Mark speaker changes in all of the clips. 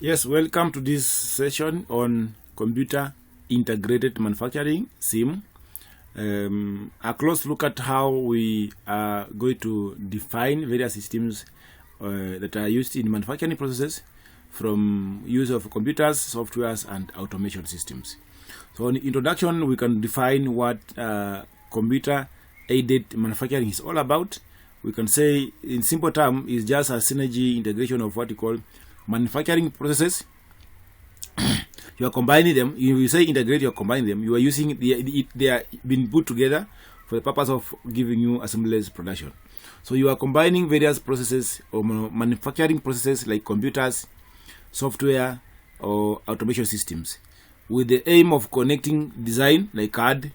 Speaker 1: Yes, welcome to this session on computer integrated manufacturing, CIM. A close look at how we are going to define various systems that are used in manufacturing processes, from use of computers, softwares, and automation systems. So in introduction, we can define what computer-aided manufacturing is all about. We can say, in simple terms, it's just a synergy integration of what we call manufacturing processes. You are combining them. You say integrate, you are combining them. You are using they are being put together for the purpose of giving you a seamless production. So you are combining various processes or manufacturing processes like computers, software, or automation systems, with the aim of connecting design like CAD,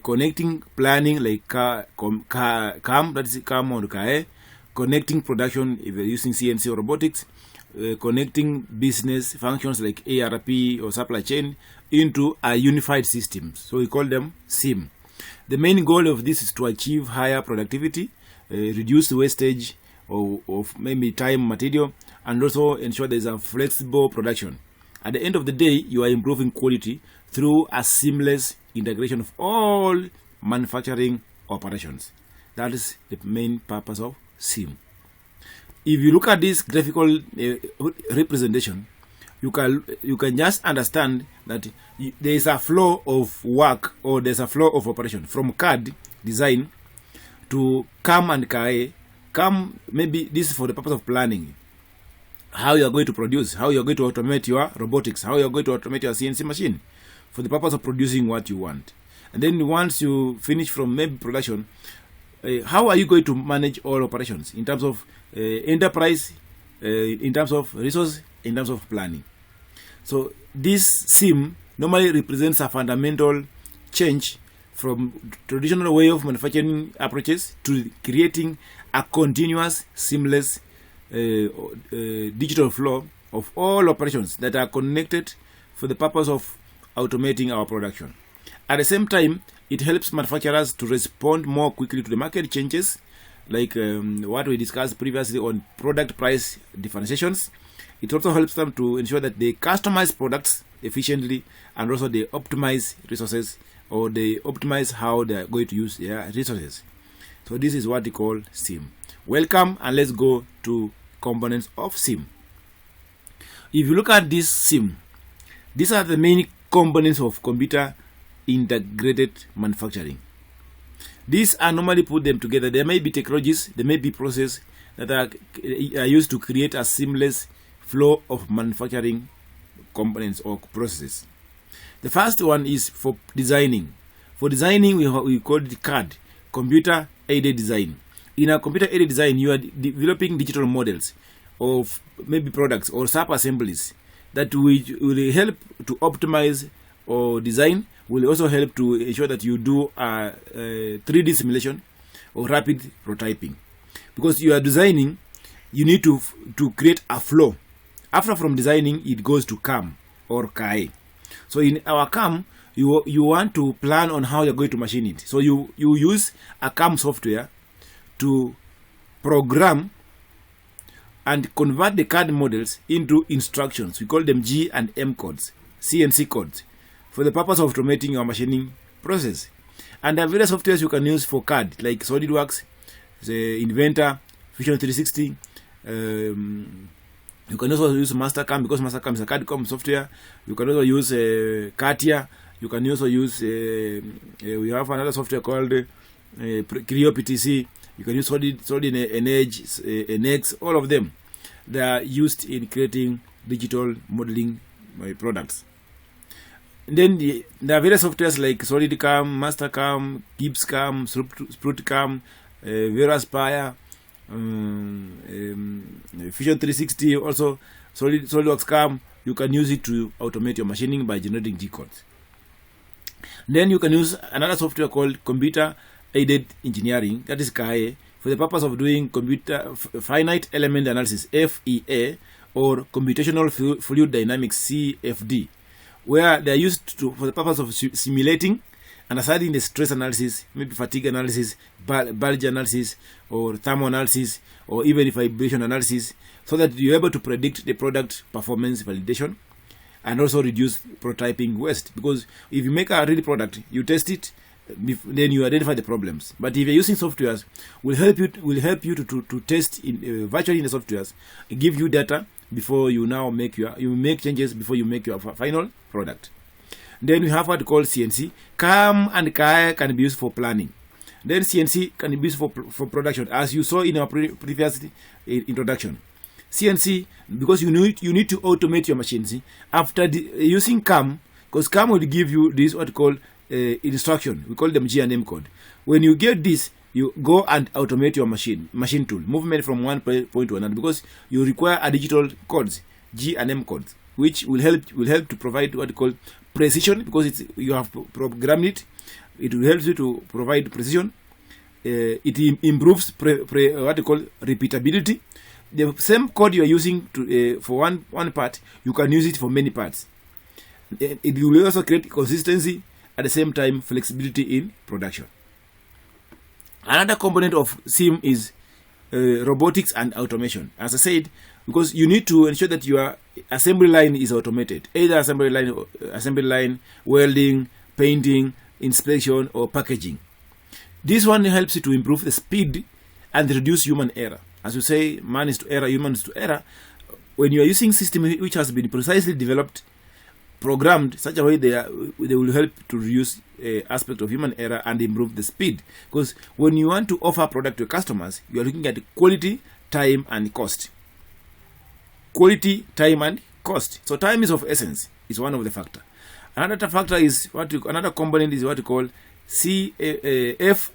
Speaker 1: connecting planning like CAM, that is CAM or CAE, connecting production if you're using CNC or robotics, connecting business functions like ERP or supply chain into a unified system. So we call them CIM. The main goal of this is to achieve higher productivity, reduce wastage of maybe time, material, and also ensure there is a flexible production. At the end of the day, you are improving quality through a seamless integration of all manufacturing operations. That is the main purpose of CIM. If you look at this graphical representation, you can just understand that there is a flow of work, or there's a flow of operation from CAD design to CAM and CAE. CAM, maybe this is for the purpose of planning, how you are going to produce, how you are going to automate your robotics, how you are going to automate your CNC machine for the purpose of producing what you want. And then once you finish from maybe production, how are you going to manage all operations in terms of enterprise, in terms of resource, in terms of planning? So this CIM normally represents a fundamental change from traditional way of manufacturing approaches to creating a continuous, seamless digital flow of all operations that are connected for the purpose of automating our production. At the same time, it helps manufacturers to respond more quickly to the market changes, like what we discussed previously on product price differentiations. It also helps them to ensure that they customize products efficiently, and also they optimize resources, or they optimize how they are going to use their resources. So this is what we call CIM. Welcome, and let's go to components of CIM. If you look at this CIM, these are the main components of computer integrated manufacturing. These are normally put them together. There may be technologies, there may be processes that are used to create a seamless flow of manufacturing components or processes. The first one is for designing. For designing, we call it CAD, computer aided design. In a computer aided design, you are developing digital models of maybe products or sub-assemblies that will help to optimize or design, will also help to ensure that you do a 3D simulation or rapid prototyping. Because you are designing, you need to create a flow. After from designing, it goes to CAM or CAE. So in our CAM, you want to plan on how you're going to machine it. So you use a CAM software to program and convert the CAD models into instructions. We call them G and M codes, CNC codes, for the purpose of automating your machining process. And there are various softwares you can use for CAD, like SolidWorks, the Inventor, Fusion 360. You can also use Mastercam, because Mastercam is a CAD-COM software. You can also use CATIA. You can also use, we have another software called Creo PTC. You can use Solid NX, all of them. They are used in creating digital modeling products. And then there are various softwares like SolidCam, Mastercam, GibbsCam, SprutCam, VeraSpire, Fusion 360, also SolidWorks CAM. You can use it to automate your machining by generating G-codes. Then you can use another software called Computer Aided Engineering, that is CAE, for the purpose of doing computer finite element analysis, FEA, or computational fluid dynamics, CFD, where they are used for the purpose of simulating understanding the stress analysis, maybe fatigue analysis, bulge analysis, or thermal analysis, or even vibration analysis, so that you're able to predict the product performance validation and also reduce prototyping waste. Because if you make a real product, you test it, then you identify the problems. But if you're using softwares, will help you to test in virtually in the softwares, give you data before you now make changes before you make your final product. Then we have what we call CNC. CAM and CAE can be used for planning. Then CNC can be used for production, as you saw in our previous introduction. CNC, because you need to automate your machines. After using CAM, because CAM will give you this what we call instruction. We call them G and M code. When you get this, you go and automate your machine tool movement from one point to another, because you require a digital codes, G and M codes, which will help to provide what we call precision, because you have programmed it. It will help you to provide precision. It improves what we call repeatability. The same code you are using for one part, you can use it for many parts. It will also create consistency, at the same time flexibility in production. Another component of CIM is robotics and automation. As I said, because you need to ensure that your assembly line is automated, either assembly line, welding, painting, inspection, or packaging. This one helps you to improve the speed and reduce human error. As you say, man is to error, human is to error. When you are using system which has been precisely developed, programmed such a way they will help to reduce aspect of human error and improve the speed. Because when you want to offer a product to customers, you are looking at quality, time, and cost. Quality, time, and cost. So time is of essence. It's one of the factor. Another factor is another component is what we call FMS,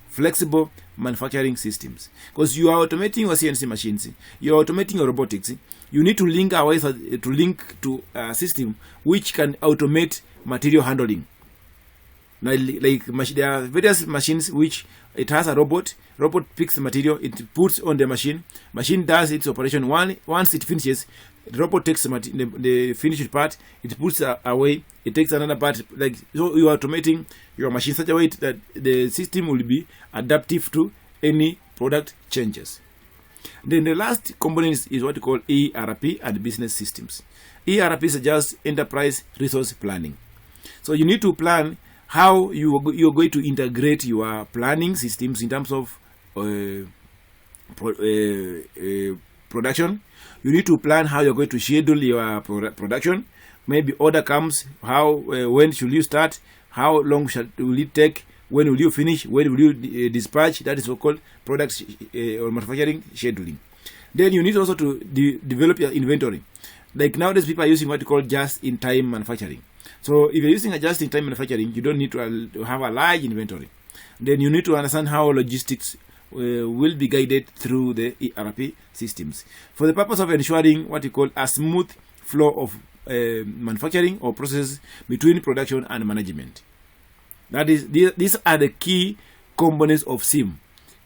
Speaker 1: flexible manufacturing systems. Because you are automating your CNC machines, you are automating your robotics. You need to link to a system which can automate material handling. Now, there are various machines which it has a robot picks the material, it puts on the machine does its operation. Once it finishes, the robot takes the finished part, it puts away, it takes another part. So you are automating your machine such a way that the system will be adaptive to any product changes. Then the last component is what we call ERP and business systems. ERP is just enterprise resource planning. So you need to plan how you're going to integrate your planning systems in terms of production. You need to plan how you're going to schedule your production. Maybe order comes, when should you start, how long will it take, when will you finish, when will you dispatch. That is what called product or manufacturing scheduling. Then you need also to develop your inventory. Like nowadays, people are using what we call just-in-time manufacturing. So if you're using a just-in-time manufacturing, you don't need to have a large inventory. Then you need to understand how logistics will be guided through the ERP systems for the purpose of ensuring what we call a smooth flow of manufacturing or processes between production and management. That is, these are the key components of CIM.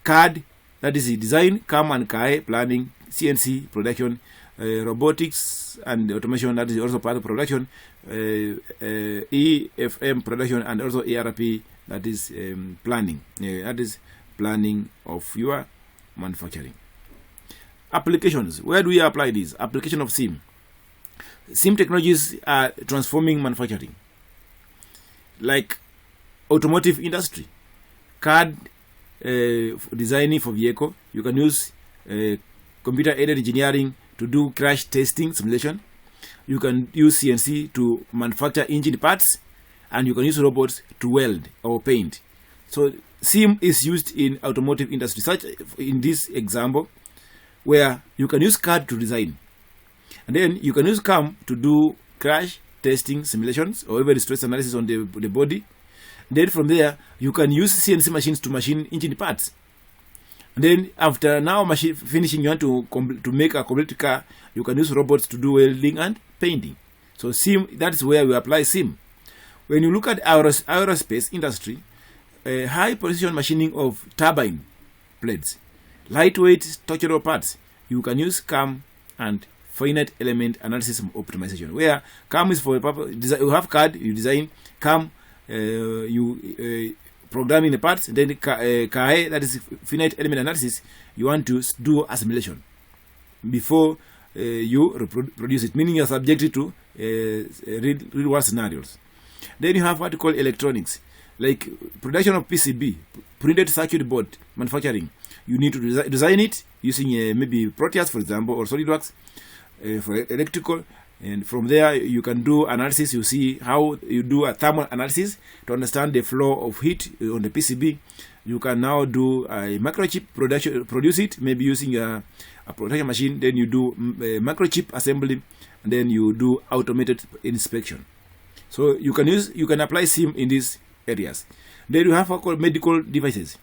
Speaker 1: CAD, that is the design, CAM and CAE, planning, CNC, production, robotics and automation, that is also part of production, EFM, production, and also ERP, that is planning. That is planning of your manufacturing. Applications. Where do we apply this? Application of CIM. CIM technologies are transforming manufacturing. Like automotive industry. CAD designing for vehicle. You can use computer-aided engineering to do crash testing simulation. You can use CNC to manufacture engine parts, and you can use robots to weld or paint. So CIM is used in automotive industry, such in this example, where you can use CAD to design, and then you can use CAM to do crash testing simulations or even stress analysis on the body. Then from there, you can use CNC machines to machine engine parts. And then after now machine finishing, you want to make a complete car, you can use robots to do welding and painting. So CIM, that's where we apply CIM. When you look at aerospace industry, high precision machining of turbine blades, lightweight structural parts, you can use CAM and finite element analysis optimization, where CAM is for the purpose. You have CAD, you design. CAM you programming the parts. Then KAE, that is finite element analysis, you want to do assimilation before you reproduce it, meaning you are subjected to real world scenarios. Then you have what you call electronics, like production of PCB, printed circuit board manufacturing. You need to design it using maybe Proteus, for example, or SolidWorks for electrical. And from there, you can do analysis. You see how you do a thermal analysis to understand the flow of heat on the PCB. You can now do a microchip produce it, maybe using a production machine. Then you do microchip assembly, and then you do automated inspection. So you can apply SIM in these areas. Then you have what called medical devices,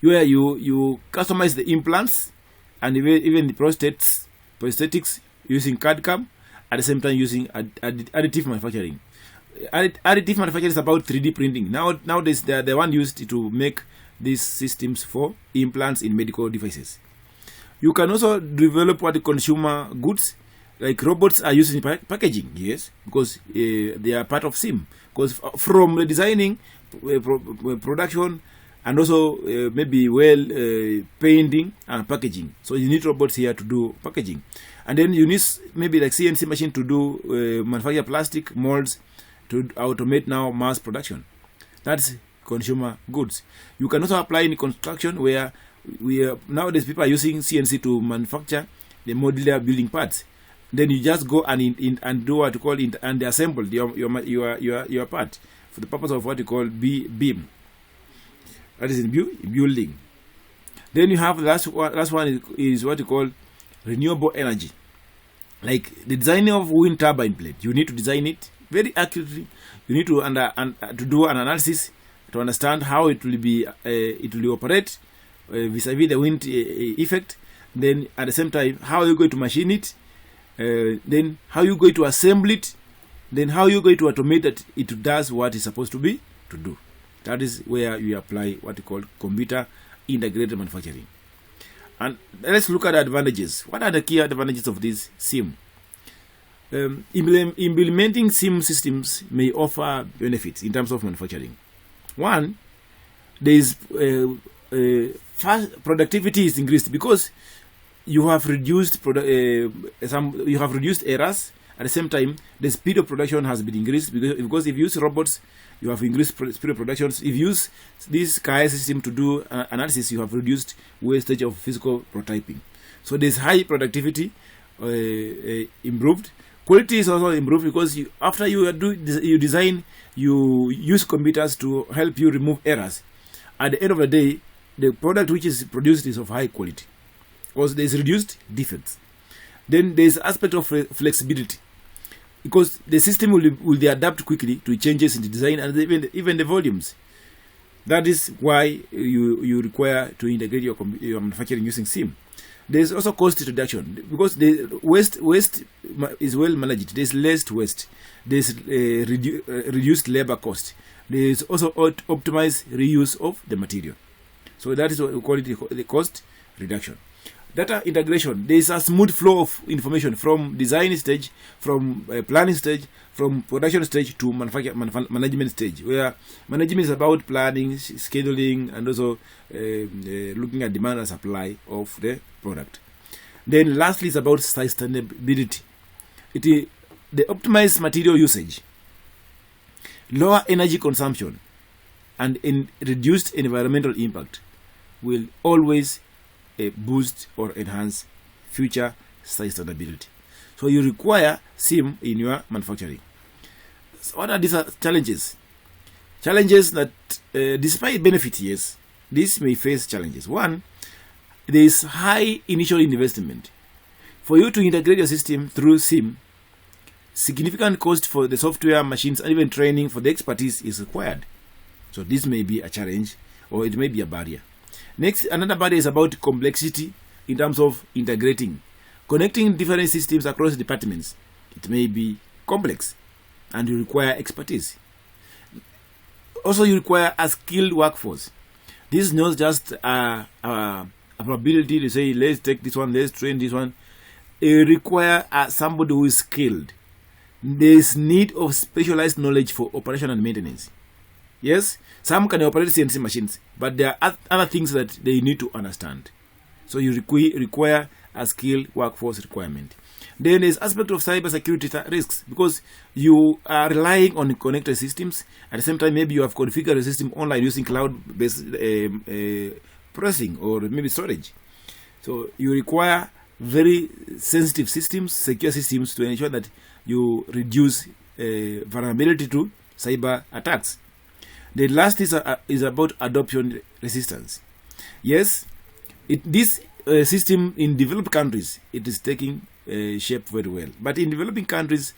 Speaker 1: where you customize the implants and even the prosthetics using CAD/CAM, at the same time using additive manufacturing. Additive manufacturing is about 3D printing. Nowadays they are the one used to make these systems for implants in medical devices. You can also develop what consumer goods, like robots are used in packaging, yes, because they are part of SIM. Because from the designing, production, and also maybe painting and packaging. So you need robots here to do packaging. And then you need maybe like CNC machine to do manufacture plastic molds to automate now mass production. That's consumer goods. You can also apply in construction, where nowadays people are using CNC to manufacture the modular building parts. Then you just go and do what you call and assemble your part for the purpose of what you call beam. That is in building. Then you have the last one is what you call renewable energy, like the designing of wind turbine blade. You need to design it very accurately. You need to to do an analysis to understand how it will operate vis-a-vis the wind effect. Then at the same time, how are you going to machine it? Then how are you going to assemble it? Then how are you going to automate that it does what it's supposed to do? That is where you apply what you call computer integrated manufacturing. And let's look at the advantages. What are the key advantages of this SIM? Implementing SIM systems may offer benefits in terms of manufacturing. One, there is fast productivity is increased because you have reduced errors. At the same time, the speed of production has been increased because if you use robots, you have increased speed of production. If you use this KAE system to do analysis, you have reduced wastage of physical prototyping. So there's high productivity improved. Quality is also improved because after you design, you use computers to help you remove errors. At the end of the day, the product which is produced is of high quality because there's reduced defects. Then there's aspect of flexibility, because the system will adapt quickly to changes in the design and even the volumes. That is why you require to integrate your manufacturing using SIM. There's also cost reduction because the waste is well managed. There's less waste. There's reduced labor cost. There's also optimized reuse of the material. So that is what we call it, the cost reduction. Data integration. There is a smooth flow of information from design stage, from planning stage, from production stage to management stage, where management is about planning, scheduling, and also looking at demand and supply of the product. Then lastly is about sustainability. The optimized material usage, lower energy consumption, and reduced environmental impact will always boost or enhance future sustainability. So you require SIM in your manufacturing. So what are these challenges? Challenges that despite benefits, yes, this may face challenges. One, there is high initial investment. For you to integrate your system through SIM, significant cost for the software, machines, and even training for the expertise is required. So this may be a challenge, or it may be a barrier. Next, another barrier is about complexity in terms of integrating. Connecting different systems across departments, it may be complex and you require expertise. Also, you require a skilled workforce. This is not just a probability to say, let's take this one, let's train this one. It requires somebody who is skilled. There is need of specialized knowledge for operation and maintenance. Yes, some can operate CNC machines, but there are other things that they need to understand. So you require a skilled workforce requirement. Then there's aspect of cybersecurity risks, because you are relying on connected systems. At the same time, maybe you have configured a system online using cloud-based processing or maybe storage. So you require very sensitive systems, secure systems, to ensure that you reduce vulnerability to cyber attacks. The last is about adoption resistance. Yes, this system in developed countries, it is taking shape very well. But in developing countries,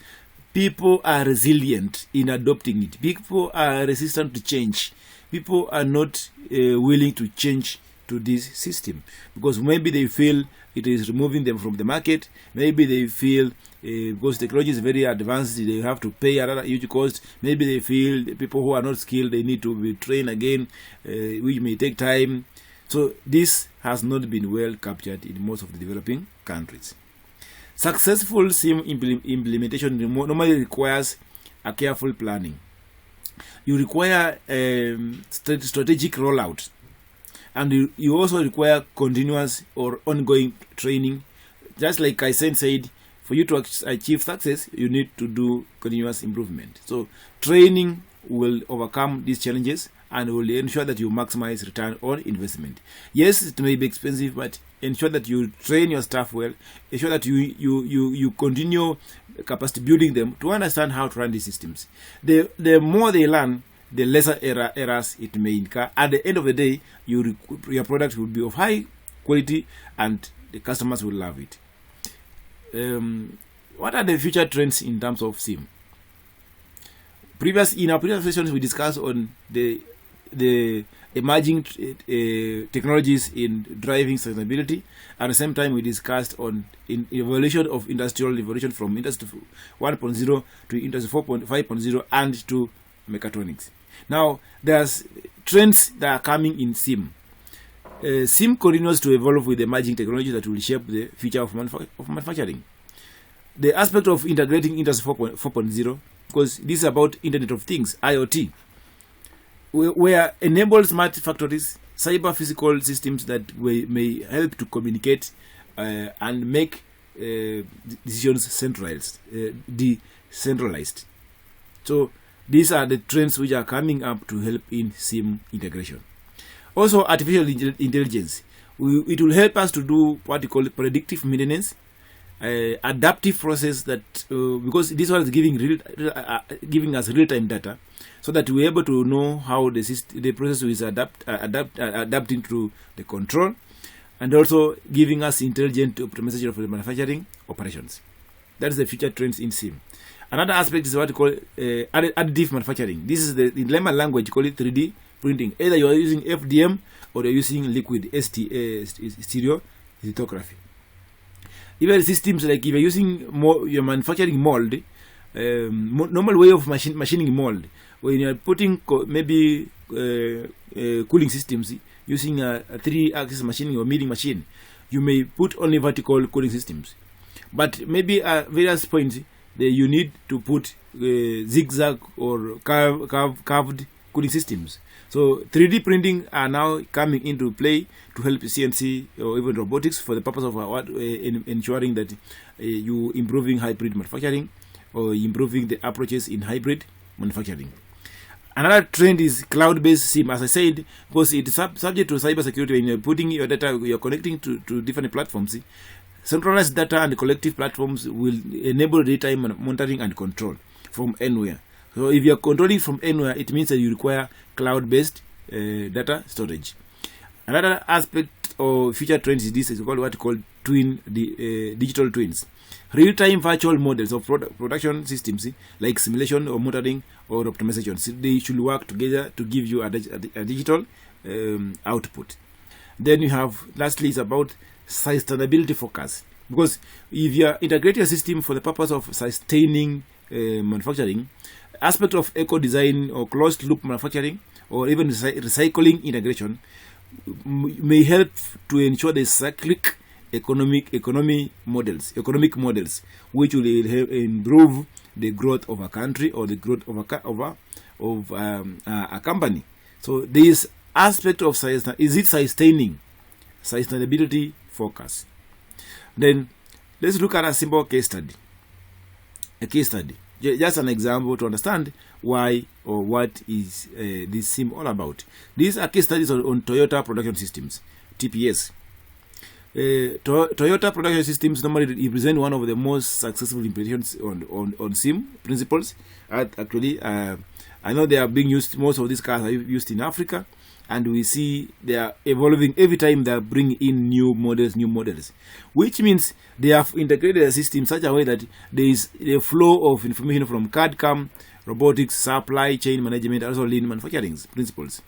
Speaker 1: people are resilient in adopting it. People are resistant to change. People are not willing to change to this system, because maybe they feel it is removing them from the market. Maybe they feel because technology is very advanced, they have to pay another huge cost. Maybe they feel the people who are not skilled, they need to be trained again, which may take time. So this has not been well captured in most of the developing countries. Successful CIM implementation normally requires a careful planning. You require strategic rollout, and you also require continuous or ongoing training. Just like Kaizen said, for you to achieve success, you need to do continuous improvement. So training will overcome these challenges and will ensure that you maximize return on investment. Yes, it may be expensive, but ensure that you train your staff well. Ensure that you continue capacity building them to understand how to run these systems. The more they learn, the lesser errors it may incur. At the end of the day, your product will be of high quality and the customers will love it. What are the future trends in terms of CIM? In our previous sessions, we discussed on the emerging technologies in driving sustainability. At the same time, we discussed on evolution of industrial revolution from Industry 1.0 to Industry 4.5.0 and to Mechatronics. Now, there's trends that are coming in CIM. CIM continues to evolve with emerging technology that will shape the future of manufacturing. The aspect of integrating Industry 4.0, because this is about Internet of Things, IoT, where enable smart factories, cyber physical systems that may help to communicate and make decisions decentralized. So these are the trends which are coming up to help in CIM integration. Also, artificial intelligence. It will help us to do what we call predictive maintenance, adaptive process that because this one is giving us real-time data, so that we're able to know how the process is adapting to the control, and also giving us intelligent optimization of the manufacturing operations. That is the future trends in CIM. Another aspect is what we call additive manufacturing. This is the layman language, call it 3D printing. Either you are using FDM or you're using liquid stereo lithography. Even systems like if you're using your manufacturing mold, normal way of machining mold, when you're putting maybe cooling systems using a 3-axis machining or milling machine, you may put only vertical cooling systems. But maybe at various points, you need to put zigzag or curved cooling systems. So 3D printing are now coming into play to help CNC or even robotics for the purpose of ensuring that you improving hybrid manufacturing or improving the approaches in hybrid manufacturing. Another trend is cloud-based CIM, as I said, because it is subject to cybersecurity. When you're putting your data, you're connecting to different platforms. Centralized data and collective platforms will enable real-time monitoring and control from anywhere. So if you're controlling from anywhere, it means that you require cloud-based data storage. Another aspect of future trends is this is called what we call digital twins. Real-time virtual models of production systems like simulation or monitoring or optimization. So they should work together to give you a digital output. Then you have, lastly, is about sustainability focus. Because if you are integrating a system for the purpose of sustaining manufacturing, aspect of eco-design or closed-loop manufacturing or even recycling integration may help to ensure the cyclic economic models, which will improve the growth of a country or the growth of a company. So this aspect of is it sustaining sustainability focus. Then let's look at a simple case study. A case study, just an example to understand why or what is this CIM all about. These are case studies on Toyota Production Systems, TPS. Toyota Production Systems normally represent one of the most successful implementations on CIM principles. Actually, I know they are being used. Most of these cars are used in Africa, and we see they are evolving every time they are bringing in new models, which means they have integrated the system in such a way that there is a flow of information from CAD/CAM, robotics, supply chain management, also lean manufacturing principles.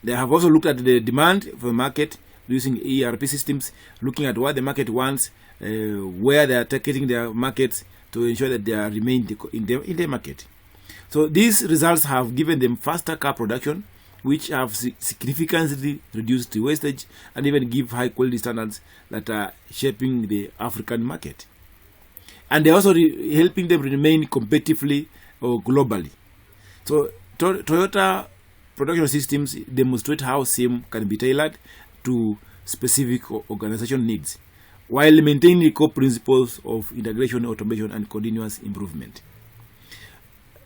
Speaker 1: They have also looked at the demand for the market using ERP systems, looking at what the market wants, where they are targeting their markets to ensure that they are remain in the market. So these results have given them faster car production, which have significantly reduced the wastage and even give high quality standards that are shaping the African market. And they're also helping them remain competitively or globally. So Toyota Production Systems demonstrate how CIM can be tailored to specific organization needs, while maintaining the core principles of integration, automation, and continuous improvement.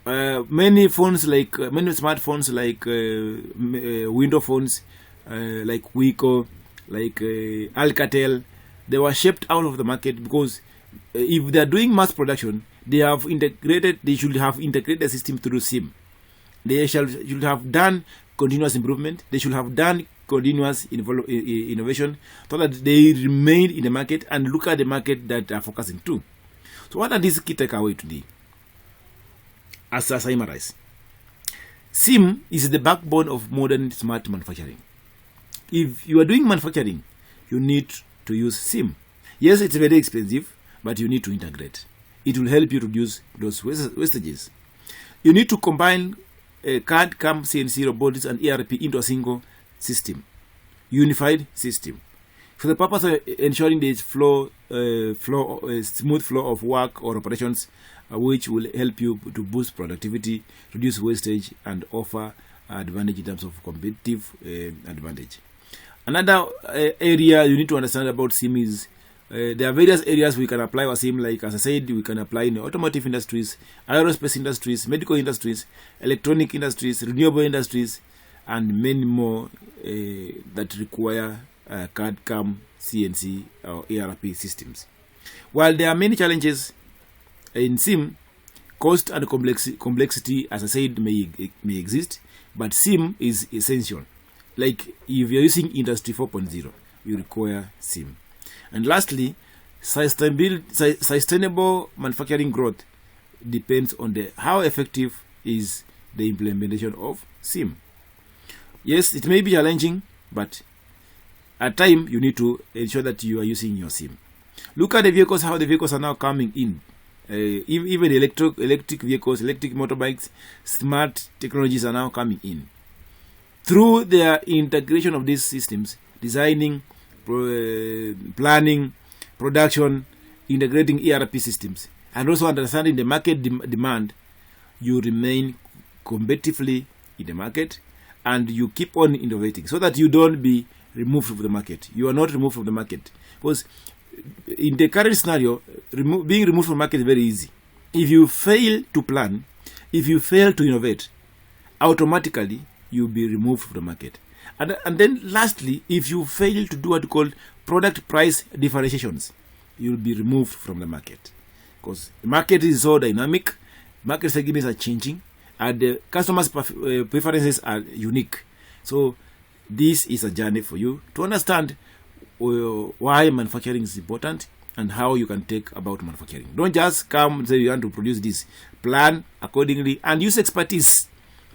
Speaker 1: Many smartphones like window phones, like Wiko, like Alcatel, they were shipped out of the market because if they are doing mass production, they should have integrated the system through CIM. They should have done continuous improvement. They should have done continuous innovation so that they remain in the market and look at the market that they are focusing to. So what are these key takeaways today? As I summarize, CIM is the backbone of modern smart manufacturing. If you are doing manufacturing, you need to use CIM. Yes, it's very expensive, but you need to integrate. It will help you reduce those wastages. You need to combine CAD, CAM, CNC, robotics, and ERP into a single system, unified system, for the purpose of ensuring there is smooth flow of work or operations, which will help you to boost productivity, reduce wastage, and offer advantage in terms of competitive advantage. Another area you need to understand about CIM is there are various areas we can apply our CIM. Like as I said, we can apply in the automotive industries, aerospace industries, medical industries, electronic industries, renewable industries, and many more that require CAD, CAM, CNC, or ERP systems. While there are many challenges in CIM, cost and complexity, as I said, may exist, but CIM is essential. Like if you're using Industry 4.0, you require CIM. And lastly, sustainable manufacturing growth depends on how effective is the implementation of CIM. Yes, it may be challenging, but at times you need to ensure that you are using your CIM. Look at the vehicles, how the vehicles are now coming in. Even electric vehicles, electric motorbikes, smart technologies are now coming in. Through their integration of these systems, designing, planning, production, integrating ERP systems, and also understanding the market demand, you remain competitively in the market and you keep on innovating so that you don't be removed from the market. You are not removed from the market. Because in the current scenario, being removed from the market is very easy. If you fail to plan, if you fail to innovate, automatically you'll be removed from the market. And then lastly, if you fail to do what you call product price differentiations, you'll be removed from the market. Because the market is so dynamic, market segments are changing, and the customers' preferences are unique. So this is a journey for you to understand why manufacturing is important and how you can take about manufacturing. Don't just come and say you want to produce this. Plan accordingly and use expertise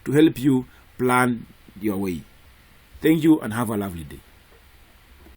Speaker 1: to help you plan your way. Thank you and have a lovely day.